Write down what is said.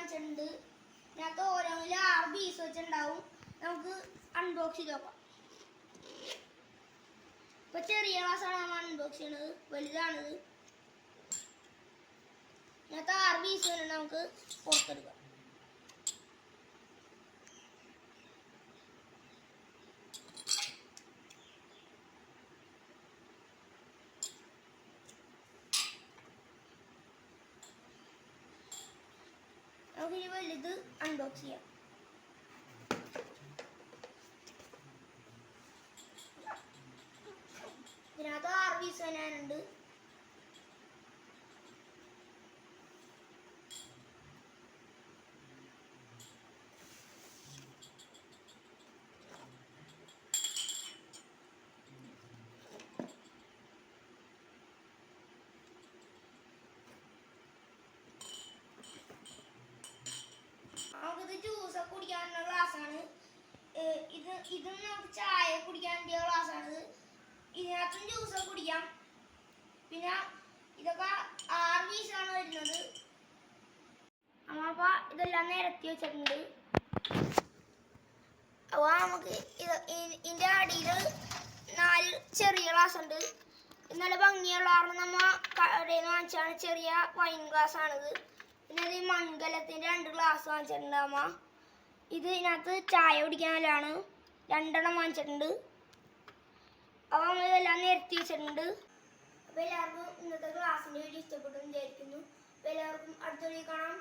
വാങ്ങിച്ചിട്ടുണ്ട്. ഇതിനകത്ത് ഓരോന്നിലും 6 പീസ് വെച്ചിട്ടുണ്ടാവും. നമുക്ക് അൺബോക്സ് ചെയ്ത് നോക്കാം. ഇപ്പൊ ചെറിയ ഗ്ലാസ്സാണ് നമ്മൾ അൺബോക്സ് ചെയ്യണത്, വലുതാണിത്. ഇതിനകത്ത് 6 പീസ് തന്നെ നമുക്ക് പുറത്തെടുക്കാം. നമുക്ക് ഇനി വലുത് അൺബോക്സ് ചെയ്യാം. ഇതിനകത്ത് 6 പീസ് തന്നെയാണുണ്ട്. നമുക്കിത് ജ്യൂസൊക്കെ കുടിക്കാനുള്ള ഗ്ലാസ്സാണ്. ഇതും നമുക്ക് ചായ കുടിക്കാൻ പറ്റിയ ഗ്ലാസ്സാണ്. ഇതിനകത്തും ജ്യൂസൊക്കെ കുടിക്കാം. പിന്നെ ഇതൊക്കെ 6 പീസാണ് വരുന്നത്. നമ്മളിപ്പോൾ ഇതെല്ലാം നിരത്തി വെച്ചിട്ടുണ്ട്. അപ്പോൾ നമുക്ക് ഇതിൻ്റെ അടിയിൽ 4 ചെറിയ ഗ്ലാസ് ഉണ്ട്. നല്ല ഭംഗിയുള്ള നമ്മൾ കടയിൽ നിന്ന് വാങ്ങിച്ചാണ്. ചെറിയ വൈൻ ഗ്ലാസ്സാണിത്. പിന്നെ ഇത് മൺകലത്തിൻ്റെ 2 ഗ്ലാസ് വാങ്ങിച്ചിട്ടുണ്ടാവുക. ഇതിനകത്ത് ചായ കുടിക്കാനാണ് 2 എണ്ണം വാങ്ങിച്ചിട്ടുണ്ട്. അപ്പോൾ നമ്മൾ ഇതെല്ലാം നിരത്തി വെച്ചിട്ടുണ്ട്. അപ്പോൾ എല്ലാവർക്കും ഇന്നത്തെ ക്ലാസ്സിൻ്റെ വീഡിയോ ഇഷ്ടപ്പെട്ടു വിചാരിക്കുന്നു. അപ്പോൾ എല്ലാവർക്കും അടുത്ത വീഡിയോ കാണാം.